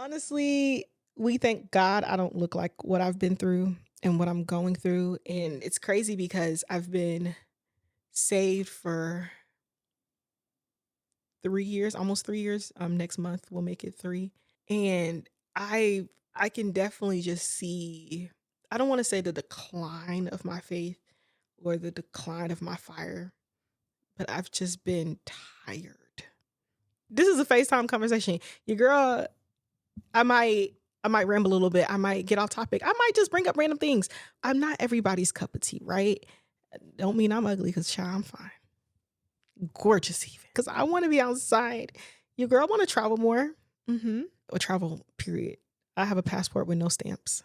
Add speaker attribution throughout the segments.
Speaker 1: Honestly, we thank God I don't look like what I've been through and what I'm going through. And it's crazy because I've been saved for 3 years, almost 3 years. Next month we'll make it three. And I can definitely just see, I don't want to say the decline of my faith or the decline of my fire, but I've just been tired. This is a FaceTime conversation. Your girl, I might I might ramble a little bit. I might get off topic. I might just bring up random things. I'm not everybody's cup of tea, right? Don't mean I'm ugly because child, I'm fine. Gorgeous even. Because I want to be outside. Your girl want to travel more. Or travel, period. I have a passport with no stamps.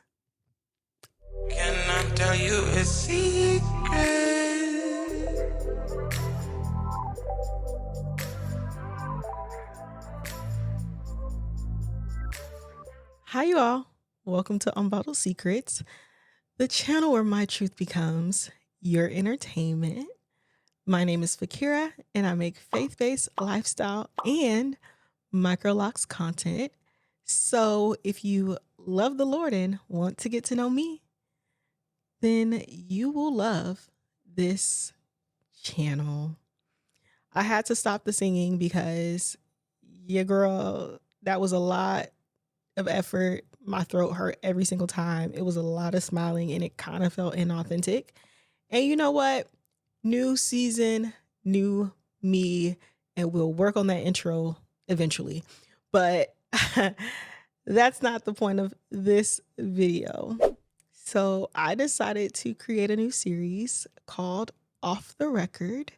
Speaker 2: Can I tell you a secret?
Speaker 1: Hi, you all. Welcome to Unbottled Secrets, the channel where my truth becomes your entertainment. My name is Fakira, and I make faith-based lifestyle and microlocks content. So if you love the Lord and want to get to know me, then you will love this channel. I had to stop the singing because, yeah, girl, that was a lot of effort. My throat hurt every single time. It was a lot of smiling and it kind of felt inauthentic. And you know what? New season, new me, and we'll work on that intro eventually. But that's not the point of this video. So I decided to create a new series called Off the Record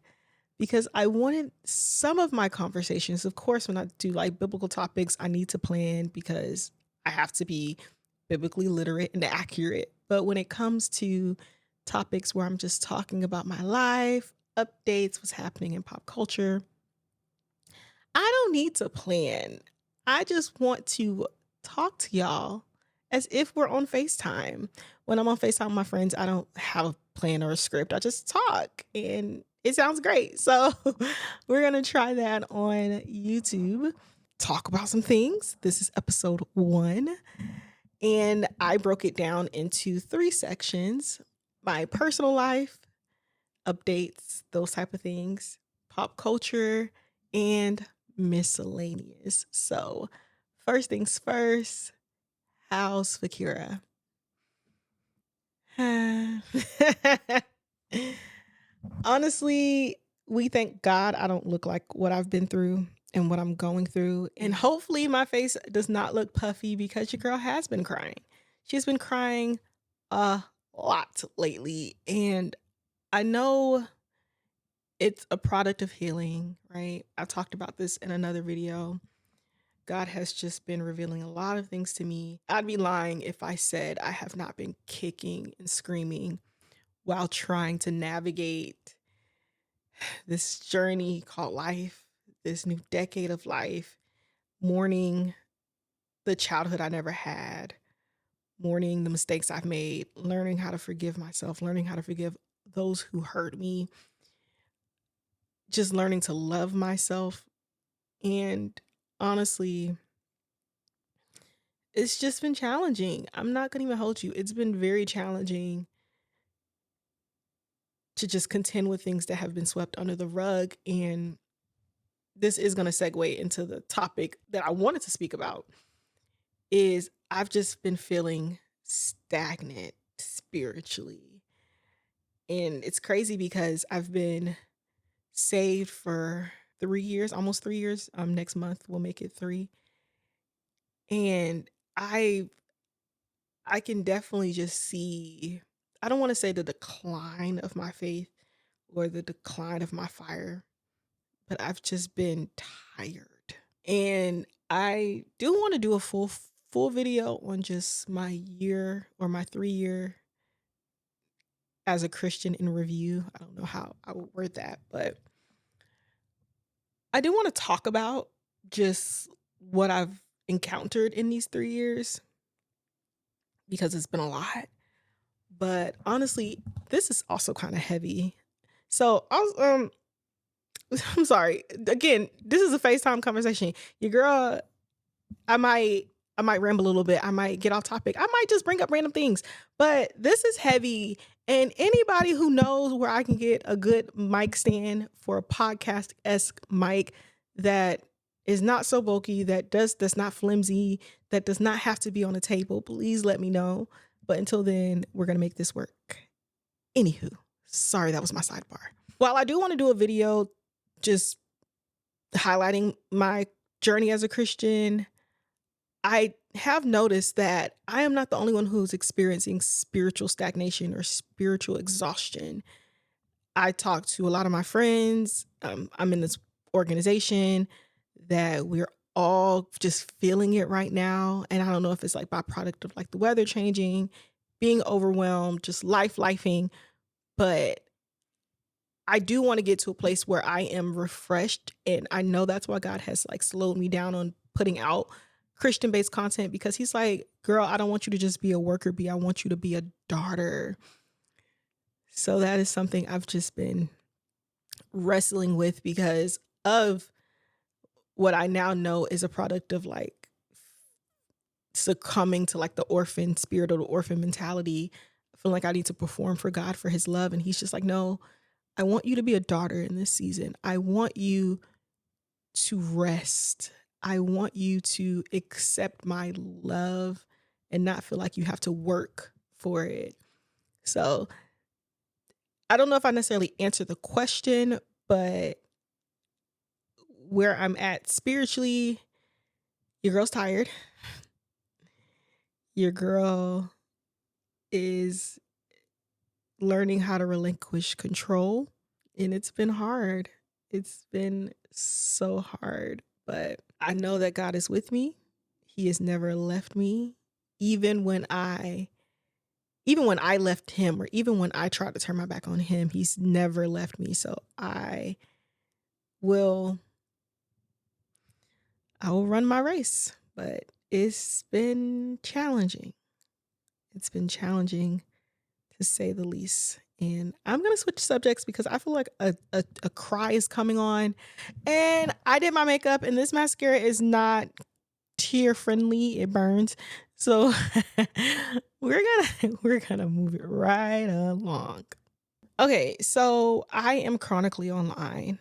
Speaker 1: because I wanted some of my conversations. Of course, when I do like biblical topics, I need to plan because I have to be biblically literate and accurate. But when it comes to topics where I'm just talking about my life, updates, what's happening in pop culture, I don't need to plan. I just want to talk to y'all as if we're on FaceTime. When I'm on FaceTime with my friends, I don't have a plan or a script. I just talk and it sounds great. So we're going to try that on YouTube, talk about some things. This is episode 1. And I broke it down into 3 sections: my personal life, updates, those type of things, pop culture, and miscellaneous. So first things first, how's Fakira? Honestly, we thank God I don't look like what I've been through and what I'm going through. And hopefully my face does not look puffy because your girl has been crying. She's been crying a lot lately. And I know it's a product of healing, right? I talked about this in another video. God has just been revealing a lot of things to me. I'd be lying if I said I have not been kicking and screaming while trying to navigate this journey called life, this new decade of life, mourning the childhood I never had, mourning the mistakes I've made, learning how to forgive myself, learning how to forgive those who hurt me, just learning to love myself. And honestly, it's just been challenging. I'm not going to even hold you. It's been very challenging to just contend with things that have been swept under the rug. And this is going to segue into the topic that I wanted to speak about. Is I've just been feeling stagnant spiritually. And it's crazy because I've been saved for 3 years, almost 3 years. Next month we'll make it three. And I can definitely just see, I don't want to say the decline of my faith or the decline of my fire, but I've just been tired. And I do want to do a full video on just my year or my 3 year as a Christian in review. I don't know how I would word that, but I do want to talk about just what I've encountered in these 3 years because it's been a lot. But honestly, this is also kind of heavy. So I was I'm sorry. Again, this is a FaceTime conversation. Your girl, I might I might ramble a little bit. I might get off topic. I might just bring up random things. But this is heavy. And anybody who knows where I can get a good mic stand for a podcast-esque mic that is not so bulky, that's not flimsy, that does not have to be on a table, please let me know. But until then, we're gonna make this work. Anywho, sorry, that was my sidebar. While I do want to do a video just highlighting my journey as a Christian, I have noticed that I am not the only one who's experiencing spiritual stagnation or spiritual exhaustion. I talk to a lot of my friends. I'm in this organization that we're all just feeling it right now. And I don't know if it's like byproduct of like the weather changing, being overwhelmed, just lifing. But I do want to get to a place where I am refreshed. And I know that's why God has like slowed me down on putting out Christian-based content, because he's like, girl, I don't want you to just be a worker bee. I want you to be a daughter. So that is something I've just been wrestling with because of what I now know is a product of like succumbing to like the orphan spirit or the orphan mentality. I feel like I need to perform for God, for his love. And he's just like, no, I want you to be a daughter in this season. I want you to rest. I want you to accept my love and not feel like you have to work for it. So I don't know if I necessarily answered the question, but where I'm at spiritually, your girl's tired. Your girl is learning how to relinquish control, and it's been hard. It's been so hard, but I know that God is with me. He has never left me, even when I left him, or even when I tried to turn my back on him, he's never left me. So I will run my race, but it's been challenging. It's been challenging to say the least. And I'm going to switch subjects because I feel like a cry is coming on. And I did my makeup, and this mascara is not tear friendly. It burns. So we're gonna move it right along. Okay, so I am chronically online,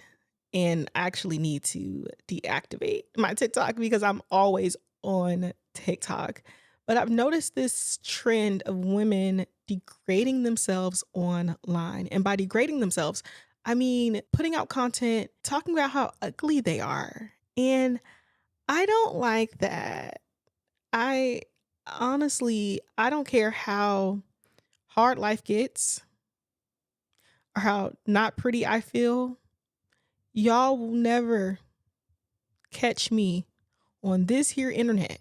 Speaker 1: and I actually need to deactivate my TikTok because I'm always on TikTok. But I've noticed this trend of women degrading themselves online. And by degrading themselves, I mean putting out content talking about how ugly they are. And I don't like that. I honestly, I don't care how hard life gets or how not pretty I feel. Y'all will never catch me on this here internet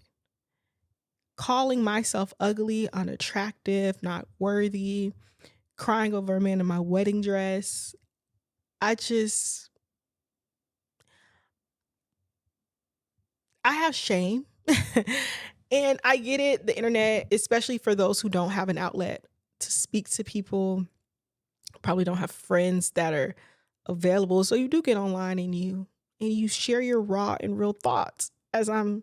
Speaker 1: calling myself ugly, unattractive, not worthy, crying over a man in my wedding dress. I have shame. And I get it, the internet, especially for those who don't have an outlet to speak to people, probably don't have friends that are available. So you do get online and you share your raw and real thoughts, as I'm,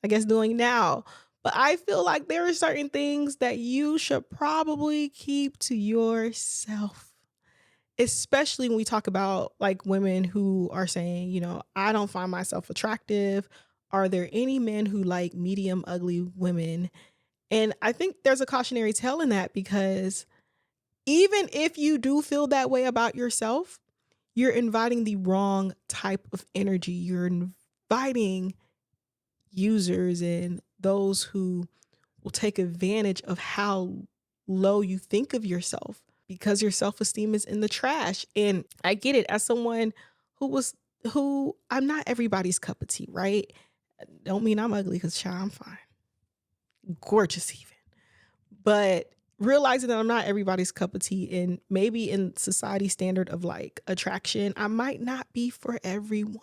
Speaker 1: I guess, doing now. But I feel like there are certain things that you should probably keep to yourself, especially when we talk about like women who are saying, I don't find myself attractive. Are there any men who like medium ugly women? And I think there's a cautionary tale in that, because even if you do feel that way about yourself, you're inviting the wrong type of energy. You're inviting users and those who will take advantage of how low you think of yourself, because your self-esteem is in the trash. And I get it, as someone who I'm not everybody's cup of tea, right? Don't mean I'm ugly, because child, I'm fine. Gorgeous even. But realizing that I'm not everybody's cup of tea, and maybe in society standard of like attraction, I might not be for everyone.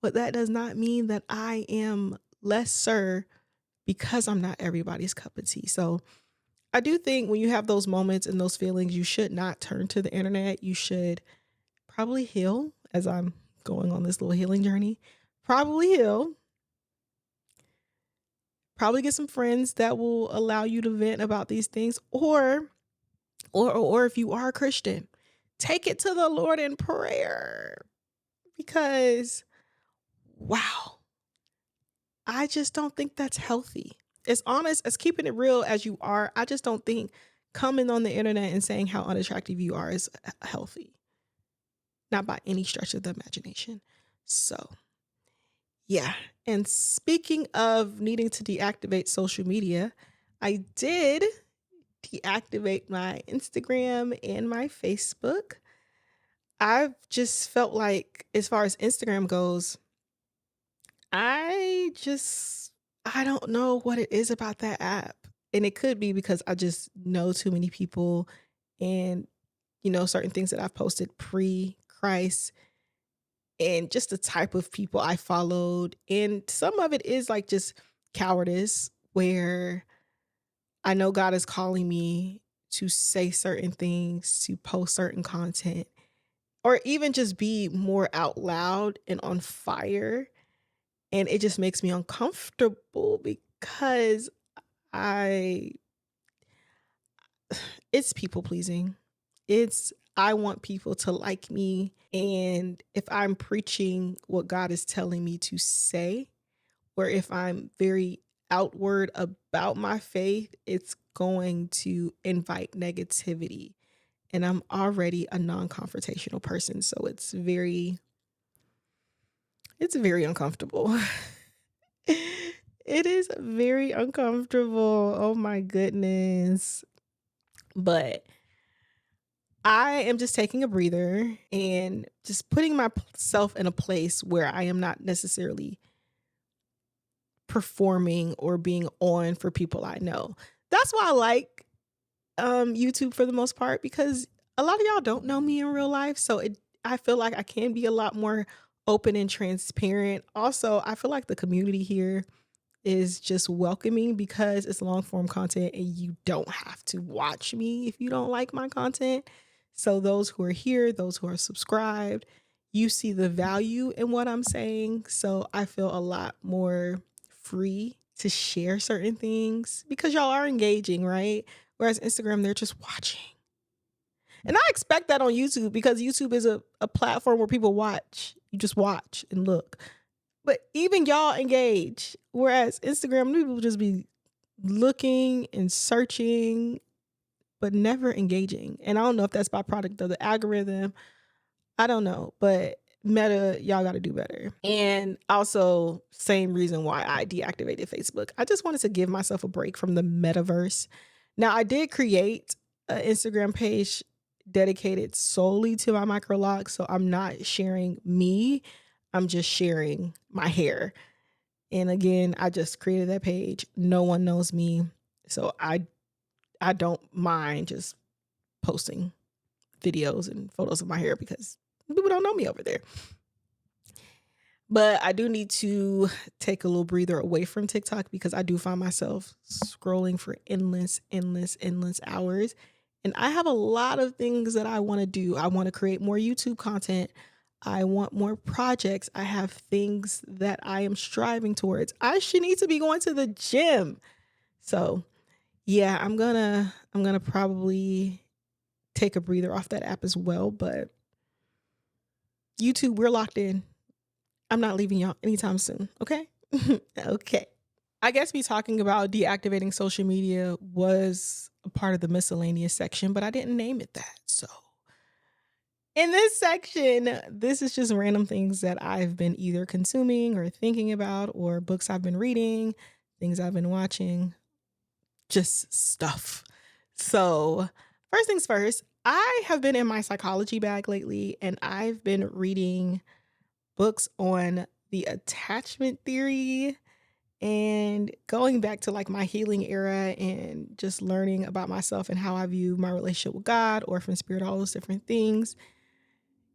Speaker 1: But that does not mean that I am lesser because I'm not everybody's cup of tea. So I do think when you have those moments and those feelings, you should not turn to the internet. You should probably heal, as I'm going on this little healing journey. Probably heal. Probably get some friends that will allow you to vent about these things, or if you are a Christian, take it to the Lord in prayer, because wow, I just don't think that's healthy. As honest as keeping it real as you are, I just don't think coming on the internet and saying how unattractive you are is healthy. Not by any stretch of the imagination. So, yeah. And speaking of needing to deactivate social media, I did deactivate my Instagram and my Facebook. I've just felt like, as far as Instagram goes, I just I don't know what it is about that app. And it could be because I just know too many people, and certain things that I've posted pre-Christ, and just the type of people I followed. And some of it is like just cowardice, where I know God is calling me to say certain things, to post certain content, or even just be more out loud and on fire. And it just makes me uncomfortable because I it's people pleasing. I want people to like me, and if I'm preaching what God is telling me to say, or if I'm very outward about my faith, it's going to invite negativity. And I'm already a non-confrontational person, so it's very uncomfortable. It is very uncomfortable. Oh my goodness. But I am just taking a breather and just putting myself in a place where I am not necessarily performing or being on for people I know. That's why I like YouTube for the most part, because a lot of y'all don't know me in real life, so I feel like I can be a lot more open and transparent. Also, I feel like the community here is just welcoming because it's long form content and you don't have to watch me if you don't like my content. So those who are here, those who are subscribed, you see the value in what I'm saying. So I feel a lot more free to share certain things because y'all are engaging, right? Whereas Instagram, they're just watching. And I expect that on YouTube because YouTube is a platform where people watch. You just watch and look. But even y'all engage. Whereas Instagram, people just be looking and searching, but never engaging. And I don't know if that's by product of the algorithm. I don't know. But Meta, y'all got to do better. And also, same reason why I deactivated Facebook. I just wanted to give myself a break from the metaverse. Now, I did create an Instagram page dedicated solely to my micro locks. So I'm not sharing me. I'm just sharing my hair. And again, I just created that page. No one knows me. So I don't mind just posting videos and photos of my hair because people don't know me over there. But I do need to take a little breather away from TikTok because I do find myself scrolling for endless hours. And I have a lot of things that I want to do. I want to create more YouTube content. I want more projects. I have things that I am striving towards. I should need to be going to the gym. So yeah, I'm gonna probably take a breather off that app as well. But YouTube, we're locked in. I'm not leaving y'all anytime soon. Okay. Okay. I guess me talking about deactivating social media was a part of the miscellaneous section, but I didn't name it that. So in this section, this is just random things that I've been either consuming or thinking about, or books I've been reading, things I've been watching, just stuff. So, first things first, I have been in my psychology bag lately, and I've been reading books on the attachment theory and going back to like my healing era and just learning about myself and how I view my relationship with God, orphan spirit, all those different things.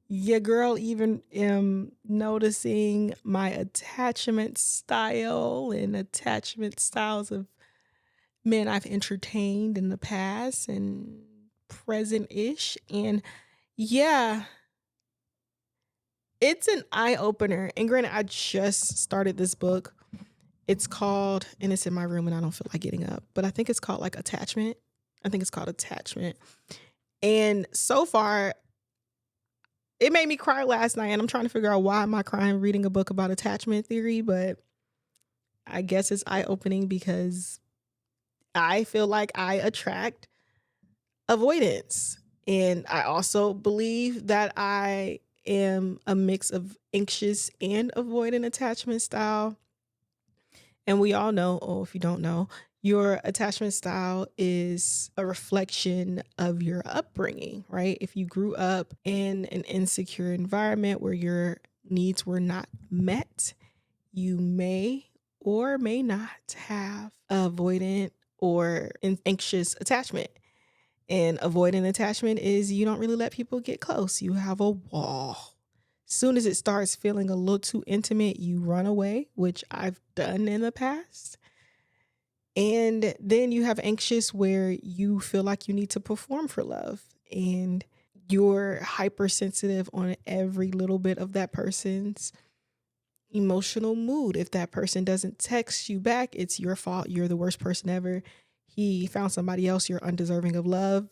Speaker 1: Your girl even am noticing my attachment style and attachment styles of men I've entertained in the past and present-ish. And yeah, it's an eye-opener. And granted, I just started this book It's called, and it's in my room and I don't feel like getting up, but I think it's called like Attachment. I think it's called Attachment. And so far, it made me cry last night, and I'm trying to figure out why am I crying reading a book about attachment theory, but I guess it's eye-opening because I feel like I attract avoidance. And I also believe that I am a mix of anxious and avoidant attachment style. And we all know, or if you don't know, your attachment style is a reflection of your upbringing, right? If you grew up in an insecure environment where your needs were not met, you may or may not have avoidant or anxious attachment. And avoidant attachment is you don't really let people get close. You have a wall. Soon as it starts feeling a little too intimate, you run away, which I've done in the past. And then you have anxious where you feel like you need to perform for love and you're hypersensitive on every little bit of that person's emotional mood. If that person doesn't text you back, it's your fault. You're the worst person ever. He found somebody else, you're undeserving of love.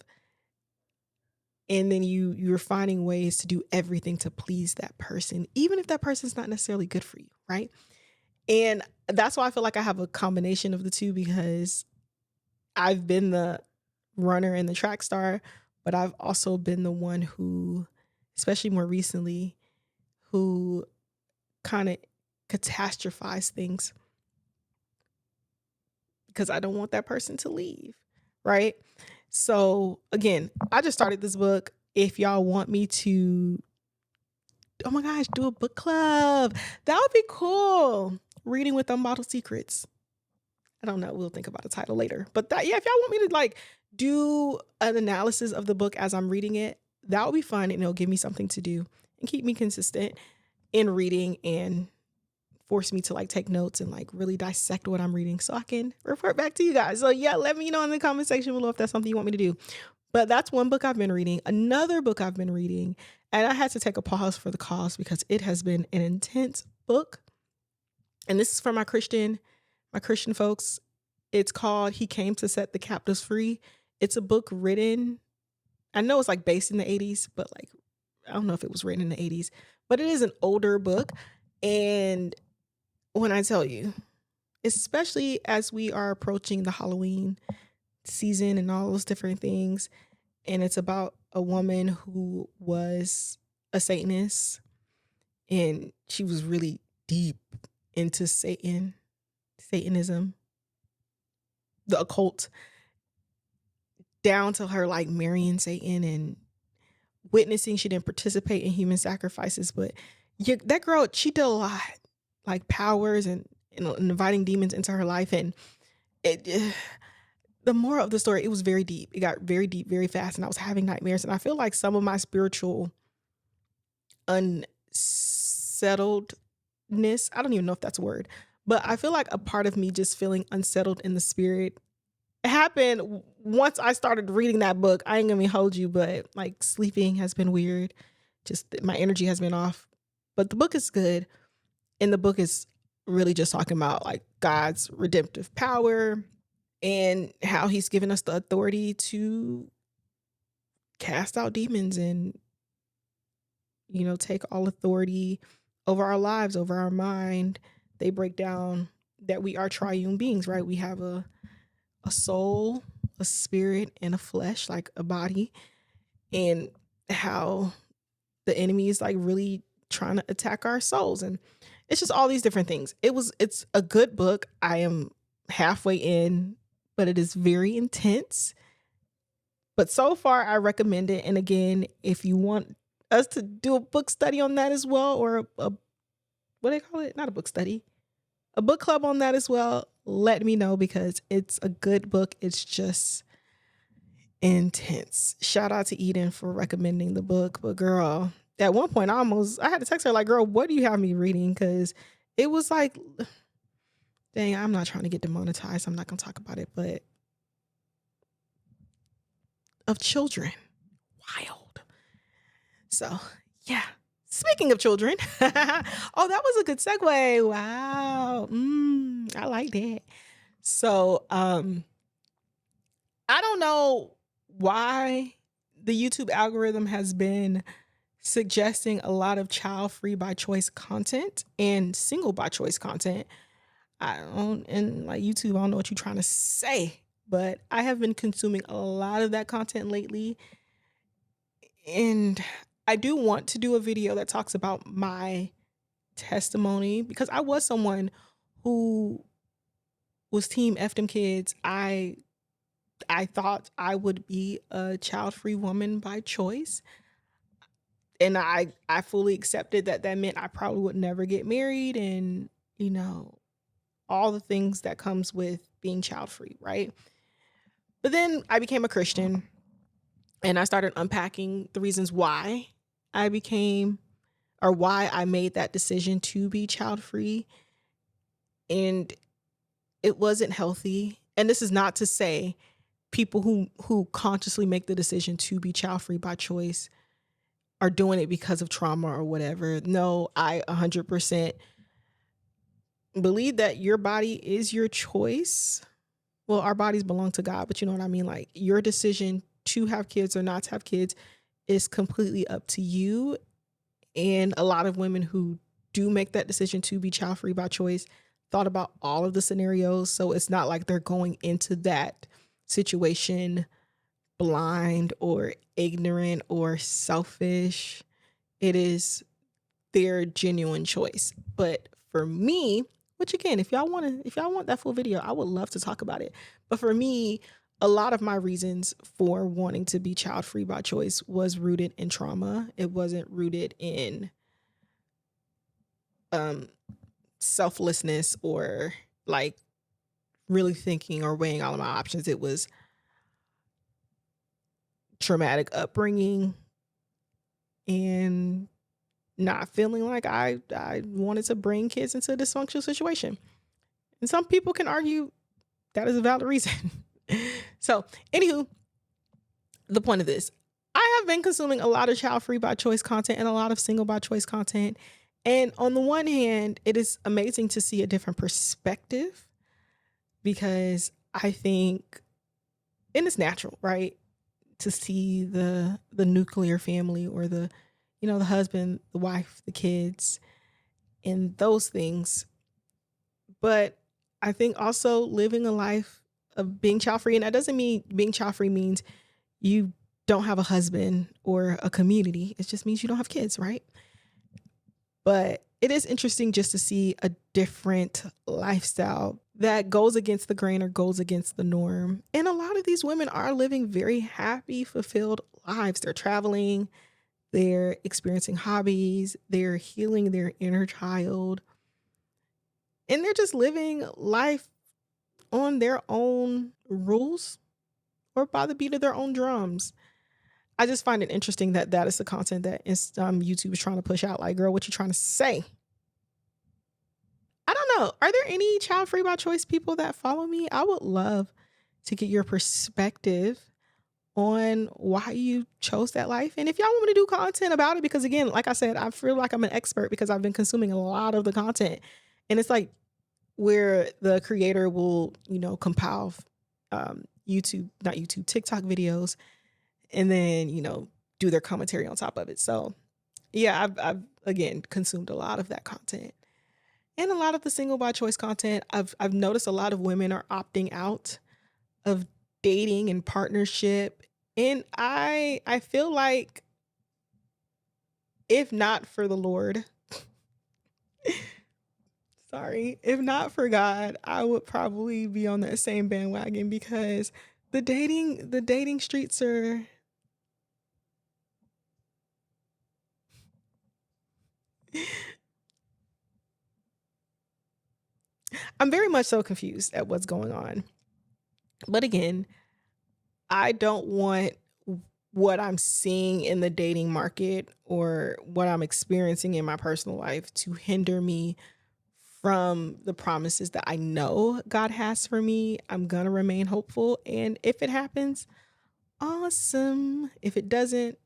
Speaker 1: And then you're finding ways to do everything to please that person, even if that person's not necessarily good for you, right? And that's why I feel like I have a combination of the two, because I've been the runner and the track star, but I've also been the one who, especially more recently, who kind of catastrophize things because I don't want that person to leave, right? So again, I just started this book. If y'all want me to, oh my gosh, do a book club, that would be cool. Reading with Unbottled Secrets. I don't know. We'll think about a title later. But that, yeah, if y'all want me to like do an analysis of the book as I'm reading it, that would be fun, and it'll give me something to do and keep me consistent in reading and force me to like take notes and like really dissect what I'm reading so I can report back to you guys. So yeah, let me know in the comment section below if that's something you want me to do. But that's one book I've been reading. Another book I've been reading, and I had to take a pause for the cause because it has been an intense book. And this is for my Christian folks. It's called He Came to Set the Captives Free. It's a book written, I know it's like based in the 80s, but like, I don't know if it was written in the 80s, but it is an older book. And when I tell you, especially as we are approaching the Halloween season and all those different things, and it's about a woman who was a Satanist and she was really deep into Satanism, the occult, down to her like marrying Satan and witnessing. She didn't participate in human sacrifices, but yeah, that girl, she did a lot, like powers and inviting demons into her life. And it, the moral of the story, it was very deep. It got very deep very fast, and I was having nightmares. And I feel like some of my spiritual unsettledness, I don't even know if that's a word, but I feel like a part of me just feeling unsettled in the spirit happened once I started reading that book. I ain't gonna hold you, but like sleeping has been weird. Just my energy has been off. But the book is good. And the book is really just talking about like God's redemptive power and how he's given us the authority to cast out demons and, you know, take all authority over our lives, over our mind. They break down that we are triune beings, right? We have a soul, a spirit, and a flesh, like a body, and how the enemy is like really trying to attack our souls. And it's just all these different things. It's a good book. I am halfway in, but it is very intense. But so far I recommend it. And again, if you want us to do a book study on that as well, or a what do they call it? Not a book study, a book club on that as well, let me know, because it's a good book. It's just intense. Shout out to Eden for recommending the book. But girl, at one point I had to text her like, girl, what do you have me reading? Because it was like, dang, I'm not trying to get demonetized. I'm not going to talk about it, but of children. Wild. So yeah, Speaking of children, oh, that was a good segue. Wow. I like that. So, I don't know why the YouTube algorithm has been suggesting a lot of child free by choice content and single by choice content. I don't, and like YouTube, I don't know what you're trying to say, but I have been consuming a lot of that content lately. And I do want to do a video that talks about my testimony because I was someone who was team F them kids. I thought I would be a child-free woman by choice. And I fully accepted that that meant I probably would never get married and, you know, all the things that comes with being child-free, right? But then I became a Christian and I started unpacking the reasons why I became or why I made that decision to be child-free. And it wasn't healthy. And this is not to say people who consciously make the decision to be child free by choice are doing it because of trauma or whatever. No, I 100% believe that your body is your choice. Well, our bodies belong to God, but you know what I mean? Like your decision to have kids or not to have kids is completely up to you. And a lot of women who do make that decision to be child free by choice thought about all of the scenarios. So it's not like they're going into that situation blind or ignorant or selfish. It is their genuine choice. But for me, which again, if y'all want that full video, I would love to talk about it. But for me, a lot of my reasons for wanting to be child free by choice was rooted in trauma. It wasn't rooted in selflessness or like really thinking or weighing all of my options. It was traumatic upbringing and not feeling like I wanted to bring kids into a dysfunctional situation. And some people can argue that is a valid reason. So, anywho, the point of this, I have been consuming a lot of child free by choice content and a lot of single by choice content. And on the one hand, it is amazing to see a different perspective because I think, and it's natural, right? To see the nuclear family or the, you know, the husband, the wife, the kids, and those things. But I think also living a life of being child free, and that doesn't mean being child free means you don't have a husband or a community. It just means you don't have kids, right? But it is interesting just to see a different lifestyle that goes against the grain or goes against the norm. And a lot of these women are living very happy, fulfilled lives. They're traveling, they're experiencing hobbies, they're healing their inner child, and they're just living life on their own rules or by the beat of their own drums. I just find it interesting that that is the content that YouTube is trying to push out. Like, girl, what you trying to say? I don't know. Are there any child free by choice people that follow me? I would love to get your perspective on why you chose that life. And if y'all want me to do content about it, because again, like I said, I feel like I'm an expert because I've been consuming a lot of the content. And it's like where the creator will, you know, compile TikTok videos and then, you know, do their commentary on top of it. So yeah, I've again consumed a lot of that content. And a lot of the single by choice content. I've noticed a lot of women are opting out of dating and partnership. And I feel like if not for the Lord, sorry, if not for God, I would probably be on that same bandwagon because the dating streets are I'm very much so confused at what's going on. But again, I don't want what I'm seeing in the dating market or what I'm experiencing in my personal life to hinder me from the promises that I know God has for me. I'm going to remain hopeful. And if it happens, awesome. If it doesn't,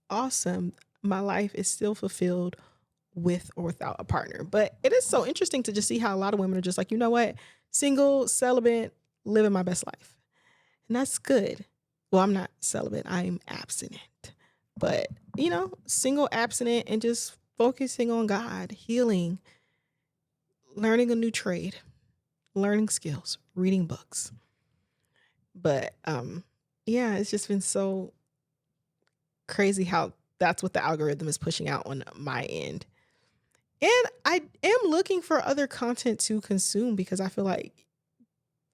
Speaker 1: awesome. my life is still fulfilled with or without a partner. But it is so interesting to just see how a lot of women are just like, you know what? Single, celibate, living my best life. And that's good. Well, I'm not celibate, I'm abstinent. But, single, abstinent, and just focusing on God, healing, learning a new trade, learning skills, reading books. But yeah, it's just been so crazy how that's what the algorithm is pushing out on my end. And I am looking for other content to consume because I feel like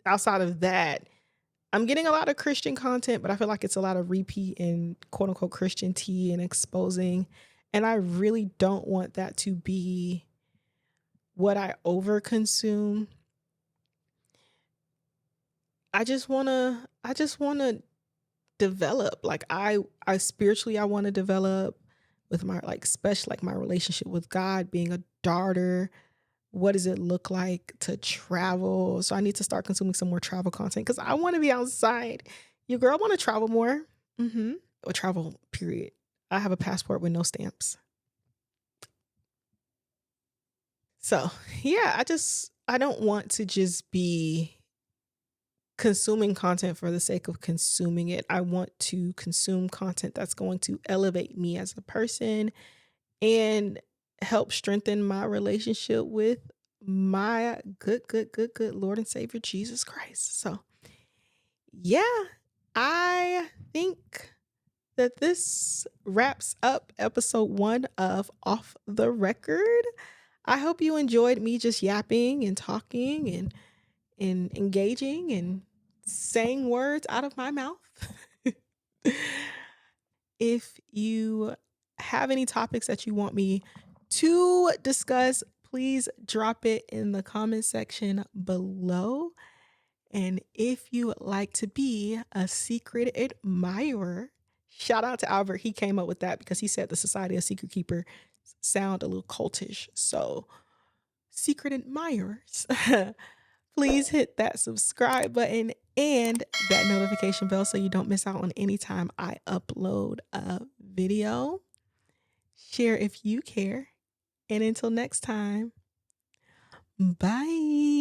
Speaker 1: outside of that, I'm getting a lot of Christian content, but I feel like it's a lot of repeat and quote unquote Christian tea and exposing. And I really don't want that to be what I over consume. I just wanna develop. Like I spiritually I want to develop with my like especially like my relationship with God, being a daughter. What does it look like to travel? So I need to start consuming some more travel content because I want to be outside. Your girl want to travel more. Or travel, period. I have a passport with no stamps. So yeah, I don't want to just be consuming content for the sake of consuming it. I want to consume content that's going to elevate me as a person and help strengthen my relationship with my good Lord and Savior Jesus Christ. So, yeah, I think that this wraps up episode 1 of Off the Record. I hope you enjoyed me just yapping and talking and engaging and saying words out of my mouth. If you have any topics that you want me to discuss, please drop it in the comment section below. And if you would like to be a secret admirer, shout out to Albert. He came up with that because he said the Society of Secret Keeper sound a little cultish. So, secret admirers, please hit that subscribe button and that notification bell so you don't miss out on any time I upload a video. Share if you care. And until next time, bye.